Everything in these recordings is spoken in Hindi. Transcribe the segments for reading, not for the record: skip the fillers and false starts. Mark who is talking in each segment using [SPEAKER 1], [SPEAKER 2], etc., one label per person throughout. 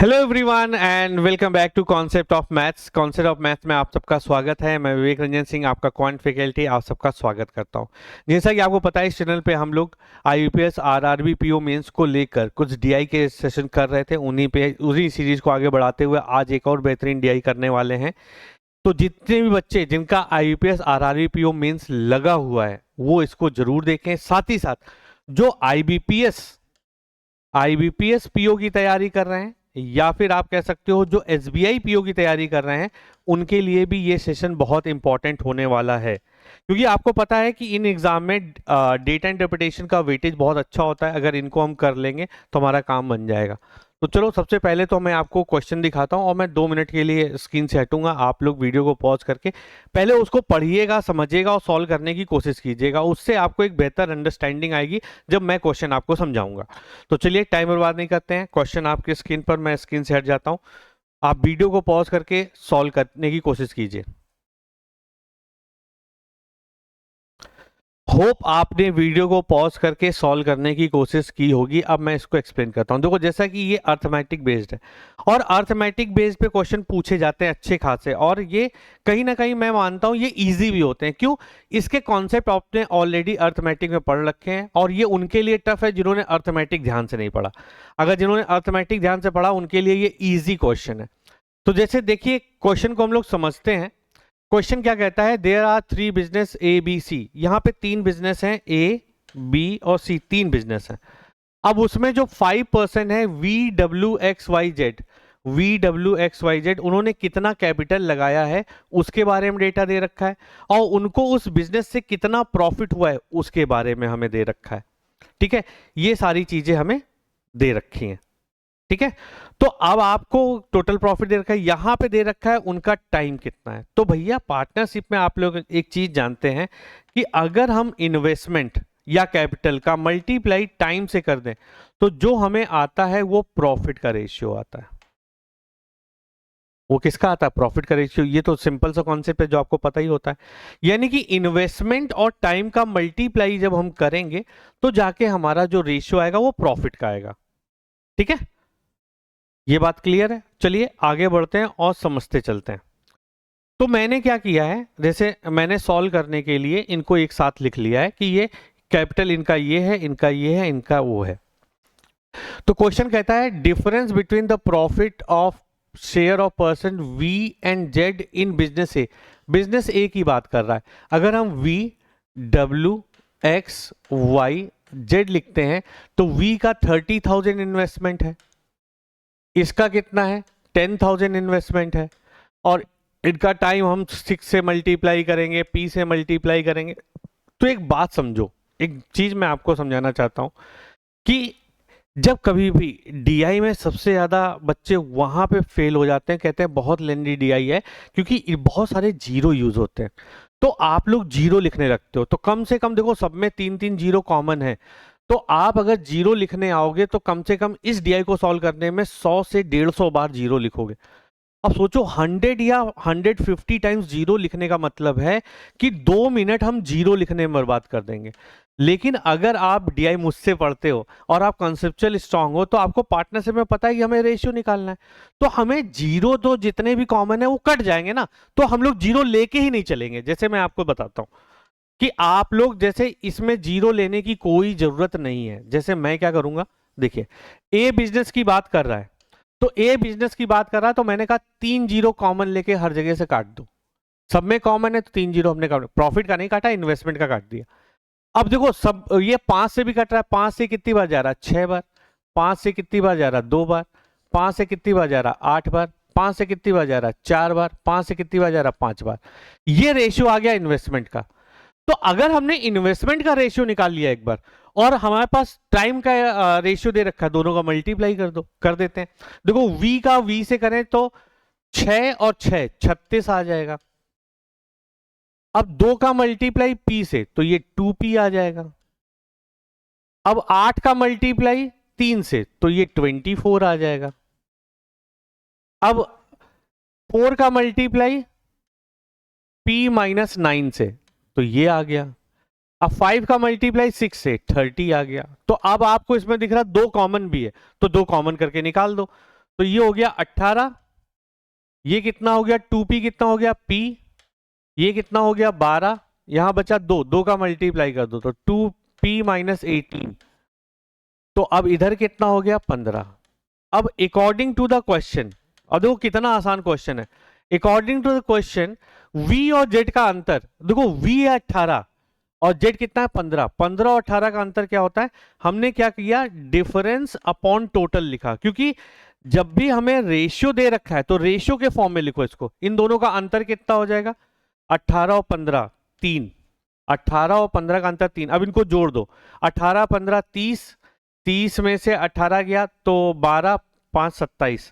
[SPEAKER 1] Hello everyone and welcome back to concept of maths. Concept of maths में आप सबका स्वागत है। मैं विवेक रंजन सिंह, आपका क्वांट फैकल्टी, आप सबका स्वागत करता हूं। जैसा कि आपको पता है, इस चैनल पे हम लोग आईयूपीएस आरआरबी पीओ मेंस को लेकर कुछ डीआई के सेशन कर रहे थे। उन्हीं सीरीज को आगे बढ़ाते हुए आज एक और बेहतरीन डीआई करने वाले हैं। तो जितने भी बच्चे जिनका आईयूपीएस आरआरबी पीओ मेंस लगा हुआ है वो इसको जरूर देखें। साथ ही साथ जो आईबीपीएस पीओ की तैयारी कर रहे हैं या फिर आप कह सकते हो जो एसबीआई पीओ की तैयारी कर रहे हैं, उनके लिए भी ये सेशन बहुत इंपॉर्टेंट होने वाला है। क्योंकि आपको पता है कि इन एग्जाम में डेटा इंटरप्रिटेशन का वेटेज बहुत अच्छा होता है। अगर इनको हम कर लेंगे तो हमारा काम बन जाएगा। तो चलो, सबसे पहले तो मैं आपको क्वेश्चन दिखाता हूं और मैं 2 मिनट के लिए स्क्रीन से हटूंगा। आप लोग वीडियो को पॉज करके पहले उसको पढ़िएगा, समझिएगा और सॉल्व करने की कोशिश कीजिएगा। उससे आपको एक बेहतर अंडरस्टैंडिंग आएगी जब मैं क्वेश्चन आपको समझाऊंगा। तो चलिए, टाइम बर्बाद नहीं करते हैं। क्वेश्चन आपकी स्क्रीन पर, मैं स्क्रीन से हट जाता हूं। आप वीडियो को पॉज करके सॉल्व करने की कोशिश कीजिए। होप आपने वीडियो को पॉज करके सॉल्व करने की कोशिश की होगी। अब मैं इसको एक्सप्लेन करता हूं। देखो, जैसा कि ये अर्थमेटिक बेस्ड है और अर्थमेटिक बेस्ड पे क्वेश्चन पूछे जाते हैं अच्छे खासे, और ये कहीं ना कहीं मैं मानता हूं ये इजी भी होते हैं। क्यों? इसके कॉन्सेप्ट आपने ऑलरेडी अर्थमेटिक में पढ़ रखे हैं और ये उनके लिए टफ है जिन्होंने अर्थमेटिक ध्यान से नहीं पढ़ा। अगर जिन्होंने अर्थमेटिक ध्यान से पढ़ा उनके लिए ये ईजी क्वेश्चन है। तो जैसे देखिए, क्वेश्चन को हम लोग समझते हैं। क्वेश्चन क्या कहता है? There are 3 business A B C. यहां पे 3 बिजनेस हैं, ए बी और सी, 3 बिजनेस हैं। अब उसमें जो 5% है V W X Y Z, उन्होंने कितना कैपिटल लगाया है उसके बारे में डेटा दे रखा है, और उनको उस बिजनेस से कितना प्रॉफिट हुआ है उसके बारे में हमें दे रखा है। ठीक है, ये सारी चीजें हमें दे रखी हैं। ठीक है, तो अब आपको टोटल प्रॉफिट दे रखा है, यहां पे दे रखा है उनका टाइम कितना है। तो भैया, पार्टनरशिप में आप लोग एक चीज जानते हैं कि अगर हम इन्वेस्टमेंट या कैपिटल का मल्टीप्लाई टाइम से कर दें तो जो हमें आता है वो प्रॉफिट का रेशियो आता है। वो किसका आता है? प्रॉफिट का रेशियो। ये तो सिंपल सा कॉन्सेप्ट है जो आपको पता ही होता है। यानी कि इन्वेस्टमेंट और टाइम का मल्टीप्लाई जब हम करेंगे तो जाके हमारा जो रेशियो आएगा वो प्रॉफिट का आएगा। ठीक है, ये बात क्लियर है। चलिए आगे बढ़ते हैं और समझते चलते हैं। तो मैंने क्या किया है, जैसे मैंने सॉल्व करने के लिए इनको एक साथ लिख लिया है कि ये कैपिटल इनका ये है, इनका ये है, इनका वो है। तो क्वेश्चन कहता है difference between the profit of share of person V and Z in business A. Business A की बात कर रहा है। अगर हम V W X Y Z लिखते हैं तो वी का 30,000 इन्वेस्टमेंट है, इसका कितना है? 10,000 इन्वेस्टमेंट है, और इनका टाइम हम 6 से मल्टीप्लाई करेंगे, पी से मल्टीप्लाई करेंगे। तो एक बात समझो, एक चीज मैं आपको समझाना चाहता हूं कि जब कभी भी डीआई में सबसे ज्यादा बच्चे वहां पे फेल हो जाते हैं, कहते हैं बहुत लेंदी डीआई है क्योंकि बहुत सारे जीरो यूज होते हैं। तो आप लोग जीरो लिखने रखते हो, तो कम से कम देखो, सब में 3-3 जीरो कॉमन है। तो आप अगर जीरो लिखने आओगे तो कम से कम इस डीआई को सॉल्व करने में 100 से 150 बार जीरो लिखोगे। अब सोचो, 100 या 150 टाइम्स जीरो लिखने का मतलब है कि 2 मिनट हम जीरो लिखने में बर्बाद कर देंगे। लेकिन अगर आप डीआई मुझसे पढ़ते हो और आप कंसेप्चुअल स्ट्रांग हो तो आपको पार्टनरशिप में पता है कि हमें रेशियो निकालना है। तो हमें जीरो तो जितने भी कॉमन है वो कट जाएंगे ना, तो हम लोग जीरो लेके ही नहीं चलेंगे। जैसे मैं आपको बताता हूं कि आप लोग जैसे इसमें जीरो लेने की कोई जरूरत नहीं है। जैसे मैं क्या करूंगा, देखिए, ए बिजनेस की बात कर रहा है, तो ए बिजनेस की बात कर रहा है तो मैंने कहा 3 जीरो कॉमन लेके हर जगह से काट दो। सब में कॉमन है तो 3 जीरो हमने काट, प्रॉफिट का नहीं काटा, इन्वेस्टमेंट का काट दिया। अब देखो, सब ये 5 से भी कट रहा है। 5 से कितनी बार जा रहा है? 6 बार। 5 से कितनी बार जा रहा है? 2 बार। 5 से कितनी बार जा रहा है? 8 बार। 5 से कितनी बार जा रहा है? 4 बार। 5 से कितनी बार जा रहा है? 5 बार। ये रेशियो आ गया इन्वेस्टमेंट का। तो अगर हमने इन्वेस्टमेंट का रेशियो निकाल लिया एक बार और हमारे पास टाइम का रेशियो दे रखा है, दोनों का मल्टीप्लाई कर देते हैं। देखो, v का v से करें तो 6 और 6 36 आ जाएगा। अब 2 का मल्टीप्लाई p से तो ये 2p आ जाएगा। अब 8 का मल्टीप्लाई 3 से तो ये 24 आ जाएगा। अब 4 का मल्टीप्लाई p माइनस 9 से तो ये आ गया। अब 5 का मल्टीप्लाई 6 से 30 आ गया। तो अब आपको इसमें दिख रहा 2 कॉमन भी है, तो 2 कॉमन करके निकाल दो। तो ये हो गया 18, ये कितना हो गया 2p कितना हो गया p, ये कितना हो गया 12, यहां बचा 2, 2 का मल्टीप्लाई कर दो तो 2p माइनस 18, तो अब इधर कितना हो गया 15। अब अकॉर्डिंग टू द क्वेश्चन, और देखो कितना आसान क्वेश्चन है, according to the question v और z का अंतर, देखो v है 18 और z कितना है 15, 15 और 18 का अंतर क्या होता है, हमने क्या किया डिफरेंस अपॉन टोटल लिखा, क्योंकि जब भी हमें रेशियो दे रखा है तो रेशियो के फॉर्म में लिखो इसको, इन दोनों का अंतर कितना हो जाएगा 18 और 15 3, 18 और 15 का अंतर 3, अब इनको जोड़ दो 18 15 30, 30 में से 18 गया तो 12 5 27,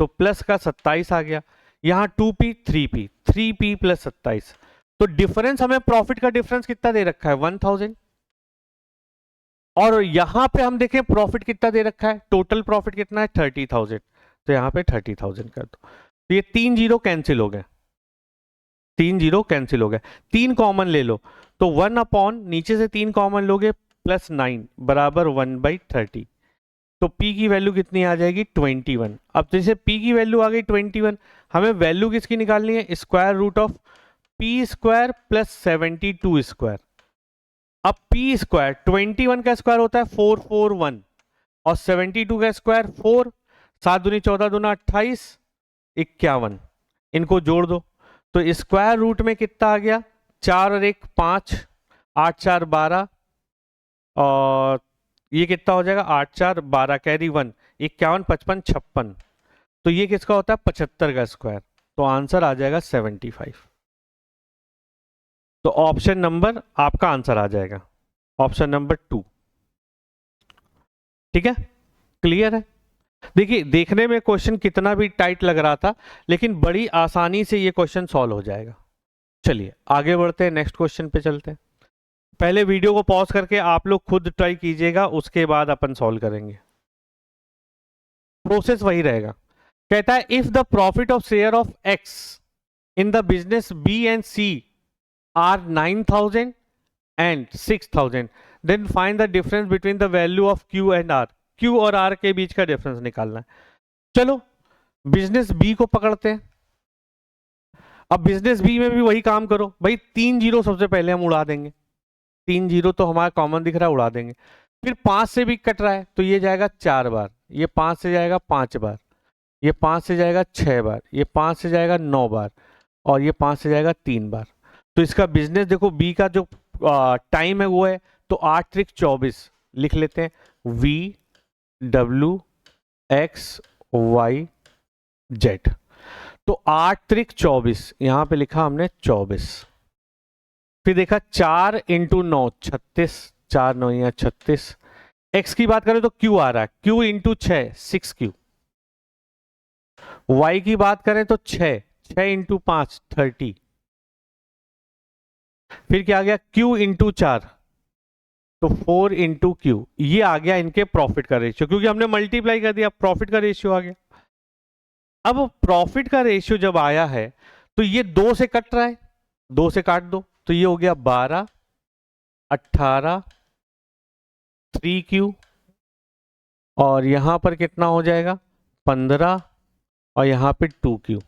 [SPEAKER 1] तो प्लस का 27 आ गया, यहाँ 2p 3p 3p प्लस 27, तो डिफरेंस हमें प्रॉफिट का डिफरेंस कितना दे रखा है 1000, और यहां पे हम देखें प्रॉफिट कितना दे रखा है, टोटल प्रॉफिट कितना है 30,000, तो यहाँ पे 30,000 कर दो, तो ये 3 जीरो कैंसिल हो गए, 3 जीरो कैंसिल हो गए, 3 कॉमन ले लो तो 1 अपॉन नीचे से 3 कॉमन लोगे प्लस 9 बराबर 1/30, तो p की वैल्यू कितनी आ जाएगी 21। अब जैसे p की वैल्यू आ गई 21, हमें वैल्यू किसकी निकालनी है, square root of p square plus 72 square. अब p स्क्वायर 21 का स्क्वायर होता है 441 और 72 का स्क्वायर 4, 7 दूनी 14 दूना 28 51, इनको जोड़ दो तो स्क्वायर रूट में कितना आ गया 4 और 1 5, 8 4 12, और ये कितना हो जाएगा 8 4 12 कैरी 1 51 55 56, तो ये किसका होता है 75 का स्क्वायर, तो आंसर आ जाएगा 75। तो ऑप्शन नंबर आपका आंसर आ जाएगा, ऑप्शन नंबर 2। ठीक है, क्लियर है। देखिए देखने में क्वेश्चन कितना भी टाइट लग रहा था, लेकिन बड़ी आसानी से ये क्वेश्चन सॉल्व हो जाएगा। चलिए आगे बढ़ते हैं, नेक्स्ट क्वेश्चन पे चलते हैं। पहले वीडियो को पॉज करके आप लोग खुद ट्राई कीजिएगा, उसके बाद अपन सॉल्व करेंगे, प्रोसेस वही रहेगा। कहता है if the profit of share of X in the business B and C are 9,000 and 6,000, then find the difference between the value of Q and R. Q और आर के बीच का डिफरेंस निकालना है। चलो बिजनेस बी को पकड़ते हैं। अब बिजनेस बी में भी वही काम करो भाई, 3 जीरो सबसे पहले हम उड़ा देंगे, 3 जीरो तो हमारा कॉमन दिख रहा है, उड़ा देंगे। फिर 5 से भी कट रहा है तो ये जाएगा 4 बार, ये 5 से जाएगा 5 बार, ये 5 से जाएगा 6 बार, ये 5 से जाएगा 9 बार, और ये 5 से जाएगा 3 बार। तो इसका बिजनेस देखो बी का जो टाइम है वो है, तो 8 त्रिक 24 लिख लेते हैं, V W X Y Z. तो 8 त्रिक 24 यहां पे लिखा हमने 24। फिर देखा 4 इंटू 9 36, 4 9 या 36। एक्स की बात करें तो क्यू आ रहा है, क्यू इंटू 6 6Q। वाई की बात करें तो 6 इंटू 5 30। फिर क्या आ गया Q इंटू 4, तो 4 इंटू क्यू, ये आ गया इनके प्रॉफिट का रेशियो, क्योंकि हमने मल्टीप्लाई कर दिया, प्रॉफिट का रेशियो आ गया। अब प्रॉफिट का रेशियो जब आया है तो ये 2 से कट रहा है, 2 से काट दो तो ये हो गया 12 18 3Q, और यहां पर कितना हो जाएगा 15, और यहां पे 2Q।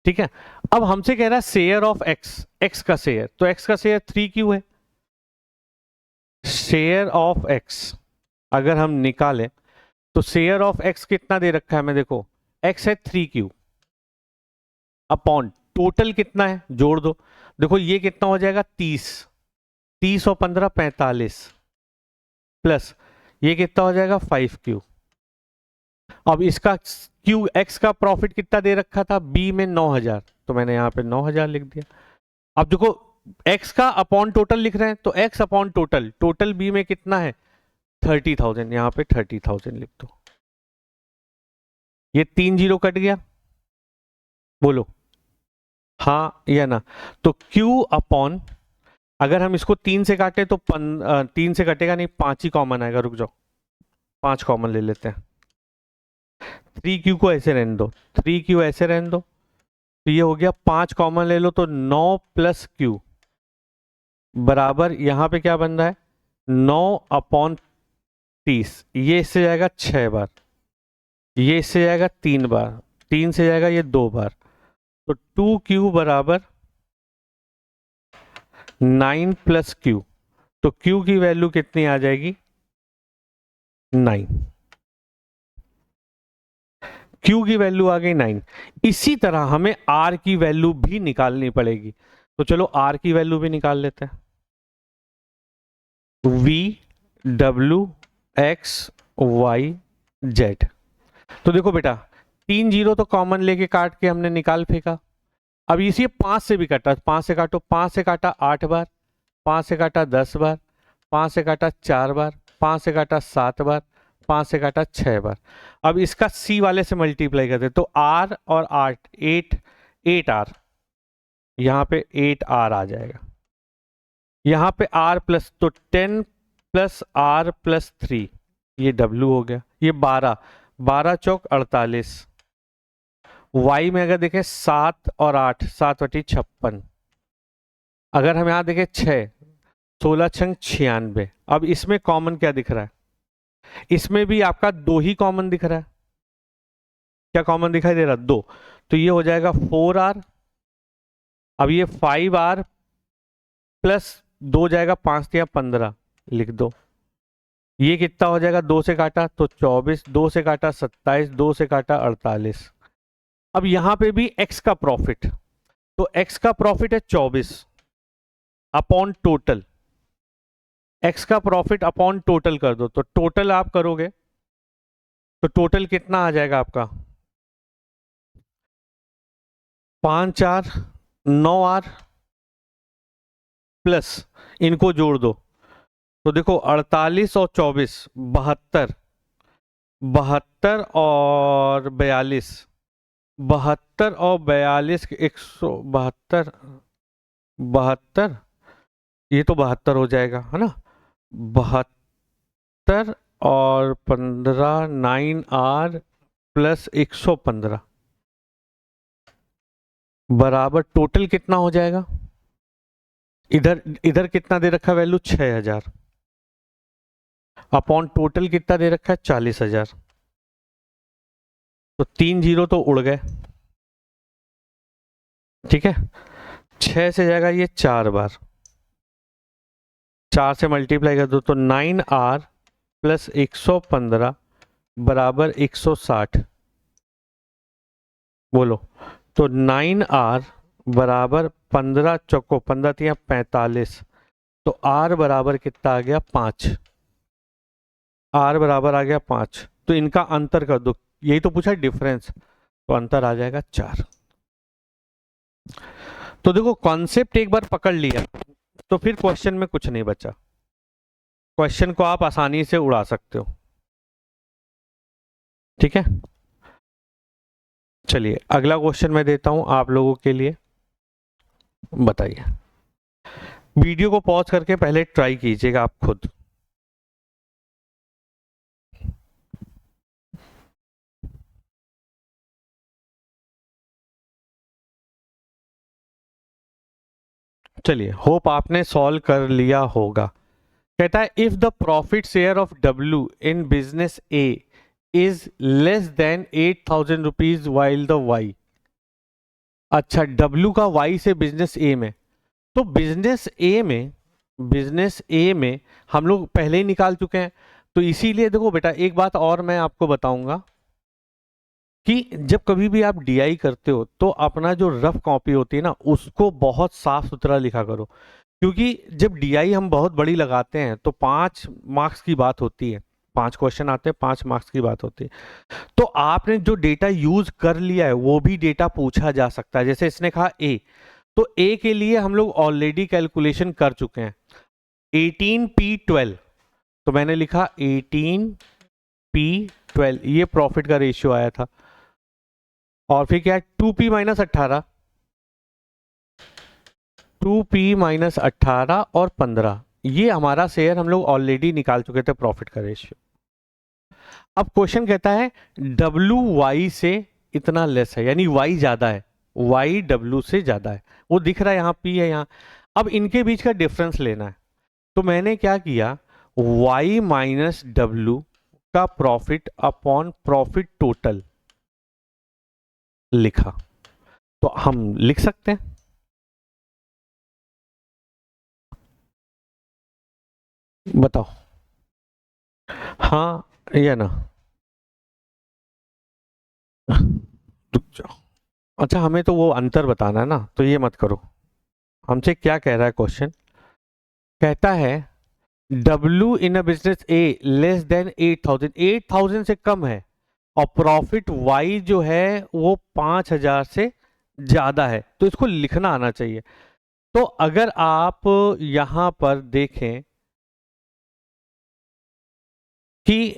[SPEAKER 1] ठीक है, अब हमसे कह रहा है शेयर ऑफ एक्स, एक्स का शेयर, तो एक्स का शेयर 3Q है। शेयर ऑफ एक्स अगर हम निकालें तो शेयर ऑफ एक्स कितना दे रखा है हमें, देखो एक्स है 3Q अपॉन टोटल कितना है जोड़ दो, देखो ये कितना हो जाएगा 30, 30 और 15 45, प्लस ये कितना हो जाएगा 5Q। अब इसका क्यू एक्स का प्रॉफिट कितना दे रखा था बी में 9,000, तो मैंने यहाँ पे 9,000 लिख दिया। अब देखो एक्स का अपॉन टोटल लिख रहे हैं, तो X upon total, total B में कितना है 30,000, यहाँ पे 30,000 लिख दो। ये 3 जीरो कट गया, बोलो हाँ या ना। तो Q अपॉन, अगर हम इसको 3 से काटे तो 3 से कटेगा नहीं, 5 ही कॉमन आएगा, रुक जाओ 5 कॉमन ले लेते हैं। 3Q को ऐसे रहने दो, 3Q ऐसे रहने दो, तो ये हो गया 5 कॉमन ले लो तो 9 प्लस Q बराबर, यहां पे क्या बन रहा है 9 अपॉन 30, ये इससे जाएगा 6 बार, ये इससे जाएगा 3 बार, 3 से जाएगा ये 2 बार, तो 2Q बराबर 9 प्लस Q, तो Q की वैल्यू कितनी आ जाएगी 9, Q की वैल्यू आ गई 9। इसी तरह हमें R की वैल्यू भी निकालनी पड़ेगी, तो चलो R की वैल्यू भी निकाल लेते हैं। V W X Y Z, तो देखो बेटा 3 जीरो तो कॉमन लेके काट के हमने निकाल फेंका। अब इसी 5 से भी काटा, 5 से काटो, 5 से काटा 8 बार, 5 से काटा 10 बार, 5 से काटा 4 बार, 5 से काटा 7 बार, 5 से काटा 6 बार। अब इसका C वाले से मल्टीप्लाई करते तो R और 8 8R, यहाँ पे 8R आ जाएगा, यहाँ पे R प्लस, तो 10 प्लस R प्लस 3, ये W हो गया, ये 12, 12 चौक 48। Y में अगर देखें 7 और 8, 7/56। अगर हम यहाँ देखें 6, 16 छंग 96। अब इसमें कॉमन क्या दिख रहा है, इसमें भी आपका 2 ही कॉमन दिख रहा है। क्या कॉमन दिखाई दे रहा है 2, तो ये हो जाएगा 4R। अब ये 5R प्लस 2 जाएगा, 5 या 15 लिख दो। ये कितना हो जाएगा, 2 से काटा तो 24, 2 से काटा 27, 2 से काटा 48। अब यहां पे भी x का प्रॉफिट, तो x का प्रॉफिट है 24 अपॉन टोटल, x का प्रॉफिट अपॉन टोटल कर दो, तो टोटल आप करोगे तो टोटल कितना आ जाएगा आपका 5R 9R प्लस इनको जोड़ दो, तो देखो 48 और 24 72, 72 और 42, 72 और 42 172, 72, ये तो 72 हो जाएगा है ना, 72 और 15 9R प्लस 115 बराबर टोटल कितना हो जाएगा, इधर इधर कितना दे रखा है वैल्यू 6000 अपॉन टोटल कितना दे रखा है 40000, तो 3 जीरो तो उड़ गए, ठीक है। 6 से जाएगा ये 4 बार, 4 से मल्टीप्लाई कर दो तो 9R प्लस 115 बराबर 160, बोलो, तो 9R बराबर 15 चौको 15 तिया 45, तो R बराबर कितना आ गया 5, R बराबर आ गया 5, तो इनका अंतर कर दो, यही तो पूछा डिफरेंस, तो अंतर आ जाएगा 4। तो देखो कॉन्सेप्ट एक बार पकड़ लिया तो फिर क्वेश्चन में कुछ नहीं बचा, क्वेश्चन को आप आसानी से उड़ा सकते हो, ठीक है। चलिए अगला क्वेश्चन मैं देता हूं आप लोगों के लिए, बताइए। वीडियो को पॉज करके पहले ट्राई कीजिएगा आप खुद। चलिए होप आपने सॉल्व कर लिया होगा। कहता है if the profit share of W in business A is less than 8000 rupees while the Y. अच्छा डब्ल्यू का वाई से बिजनेस ए में, तो बिजनेस ए में हम लोग पहले ही निकाल चुके हैं, तो इसीलिए देखो बेटा एक बात और मैं आपको बताऊंगा कि जब कभी भी आप डीआई करते हो तो अपना जो रफ कॉपी होती है ना उसको बहुत साफ सुथरा लिखा करो, क्योंकि जब डीआई हम बहुत बड़ी लगाते हैं तो 5 मार्क्स की बात होती है, 5 क्वेश्चन आते हैं, 5 मार्क्स की बात होती है, तो आपने जो डेटा यूज कर लिया है वो भी डेटा पूछा जा सकता है। जैसे इसने कहा ए, तो ए के लिए हम लोग ऑलरेडी कैलकुलेशन कर चुके हैं 18P12, तो मैंने लिखा 18P12, ये प्रॉफिट का रेशियो आया था। और फिर क्या है 2P माइनस 18, 2P माइनस 18 और 15, ये हमारा शेयर हम लोग ऑलरेडी निकाल चुके थे प्रॉफिट का रेशियो। अब क्वेश्चन कहता है डब्ल्यू वाई से इतना लेस है, यानी वाई ज्यादा है, वाई डब्ल्यू से ज्यादा है, वो दिख रहा है यहाँ पी है यहाँ। अब इनके बीच का डिफरेंस लेना है, तो मैंने क्या किया y माइनस डब्ल्यू का प्रॉफिट अपॉन प्रॉफिट टोटल लिखा, तो हम लिख सकते हैं। बताओ हाँ या ना। रुक जाओ। अच्छा हमें तो वो अंतर बताना है ना, तो ये मत करो। हमसे क्या कह रहा है क्वेश्चन, कहता है W in a business A less than 8,000, 8,000 से कम है और प्रॉफिट Y जो है वो 5,000 से ज्यादा है, तो इसको लिखना आना चाहिए। तो अगर आप यहां पर देखें कि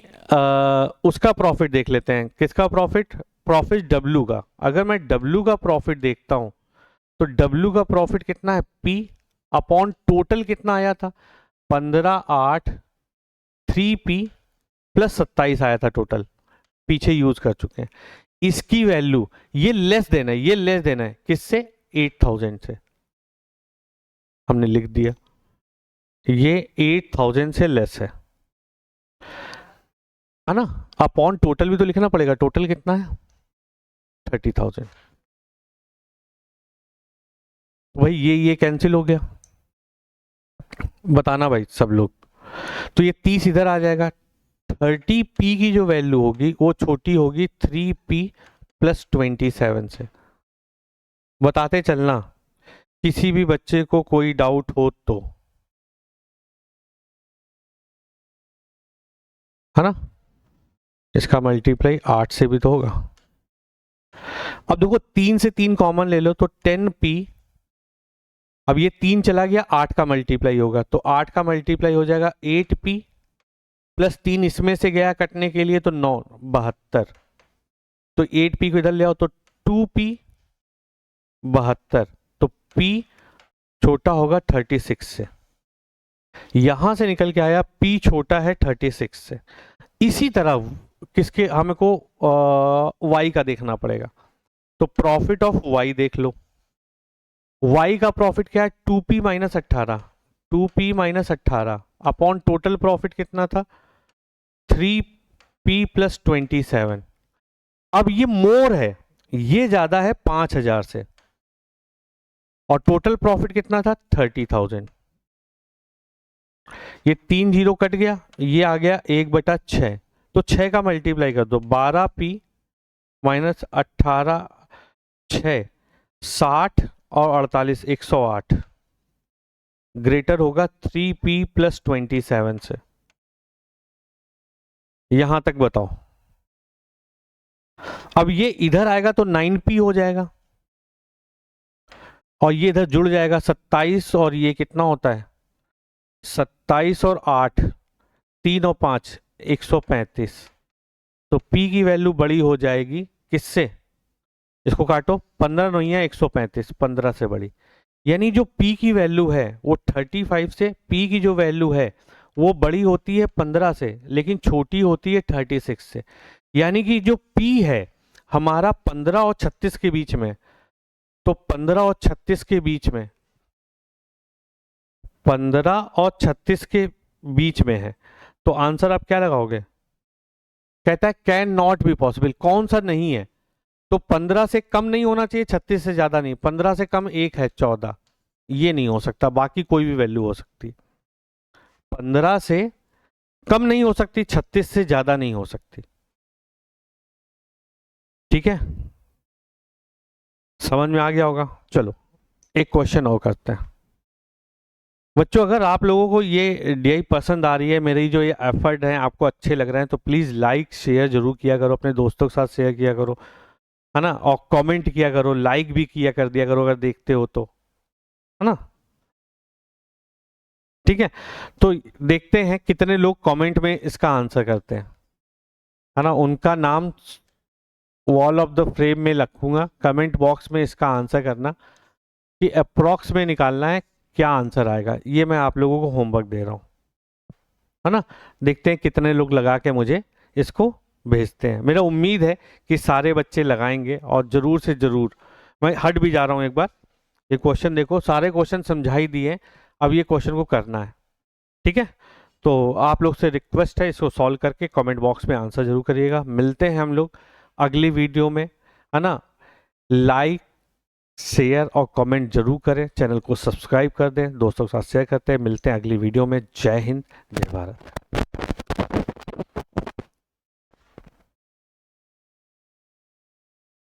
[SPEAKER 1] उसका प्रॉफिट देख लेते हैं, किसका प्रॉफिट, प्रॉफिट W का। अगर मैं W का प्रॉफिट देखता हूं तो W का प्रॉफिट कितना है, P अपॉन टोटल कितना आया था, 15,8 3P प्लस 27 आया था टोटल, पीछे यूज कर चुके हैं। इसकी वैल्यू ये लेस देना है, ये लेस देना है किससे, 8,000 से। हमने लिख दिया ये 8,000 से लेस है ना। अपॉन टोटल भी तो लिखना पड़ेगा, टोटल कितना है 30,000। भाई ये कैंसिल हो गया, बताना भाई सब लोग। तो ये 30 इधर आ जाएगा, 30P की जो वैल्यू होगी वो छोटी होगी 3P प्लस 27 से। बताते चलना, किसी भी बच्चे को कोई डाउट हो तो, है ना। इसका मल्टीप्लाई 8 से भी तो होगा। अब देखो 3 से 3 कॉमन ले लो तो 10P, अब ये 3 चला गया, 8 का मल्टीप्लाई होगा तो 8 का मल्टीप्लाई हो जाएगा 8P प्लस 3 इसमें से गया कटने के लिए तो 9 72, तो 8P को इधर ले आओ तो 2P 72, तो P छोटा होगा 36 से। यहां से निकल के आया P छोटा है 36 से। इसी तरह किसके हमको Y का देखना पड़ेगा, तो प्रॉफिट ऑफ Y देख लो। Y का प्रॉफिट क्या है, 2P minus 18, 2P minus 18 upon total profit कितना था 3P प्लस 27। अब ये मोर है, ये ज्यादा है 5,000 से, और टोटल प्रॉफिट कितना था 30,000। ये 3 जीरो कट गया, ये आ गया 1/6, तो 6 का मल्टीप्लाई कर दो, 12P माइनस 18 6 60 और 48 108 ग्रेटर होगा 3P प्लस 27 से। यहां तक बताओ। अब ये इधर आएगा तो 9P हो जाएगा और ये इधर जुड़ जाएगा 27, और ये कितना होता है 27 और 8 3 और 5 135, तो P की वैल्यू बड़ी हो जाएगी किससे, इसको काटो 15 नहीं है 135, 15 से बड़ी। यानी जो P की वैल्यू है वो 35 से, P की जो वैल्यू है वो बड़ी होती है 15 से लेकिन छोटी होती है 36 से। यानी कि जो P है हमारा 15 और 36 के बीच में, तो 15 और 36 के बीच में, 15 और 36 के बीच में है, तो आंसर आप क्या लगाओगे, कहता है कैन नॉट बी पॉसिबल, कौन सा नहीं है, तो 15 से कम नहीं होना चाहिए, 36 से ज्यादा नहीं, 15 से कम एक है 14, ये नहीं हो सकता, बाकी कोई भी वैल्यू हो सकती, 15 से कम नहीं हो सकती, 36 से ज्यादा नहीं हो सकती। ठीक है, समझ में आ गया होगा। चलो एक क्वेश्चन और करते हैं बच्चों। अगर आप लोगों को ये डीआई पसंद आ रही है, मेरी जो ये एफर्ट हैं आपको अच्छे लग रहे हैं, तो प्लीज़ लाइक शेयर जरूर किया करो, अपने दोस्तों के साथ शेयर किया करो, है ना, और कमेंट किया करो, लाइक भी किया कर दिया करो अगर देखते हो तो, है ना। ठीक है, तो देखते हैं कितने लोग कमेंट में इसका आंसर करते हैं, है ना। उनका नाम वॉल ऑफ द फ्रेम में रखूंगा, कमेंट बॉक्स में इसका आंसर करना कि अप्रॉक्स में निकालना है क्या आंसर आएगा। ये मैं आप लोगों को होमवर्क दे रहा हूँ, है ना। देखते हैं कितने लोग लगा के मुझे इसको भेजते हैं। मेरा उम्मीद है कि सारे बच्चे लगाएंगे और ज़रूर से ज़रूर। मैं हट भी जा रहा हूँ एक बार, ये क्वेश्चन देखो, सारे क्वेश्चन समझाई दिए, अब ये क्वेश्चन को करना है, ठीक है। तो आप लोग से रिक्वेस्ट है, इसको सॉल्व करके कमेंट बॉक्स में आंसर जरूर करिएगा। मिलते हैं हम लोग अगली वीडियो में, है ना। लाइक, शेयर और कमेंट जरूर करें, चैनल को सब्सक्राइब कर दें, दोस्तों के साथ शेयर करते हैं। मिलते हैं अगली वीडियो में। जय हिंद, जय भारत।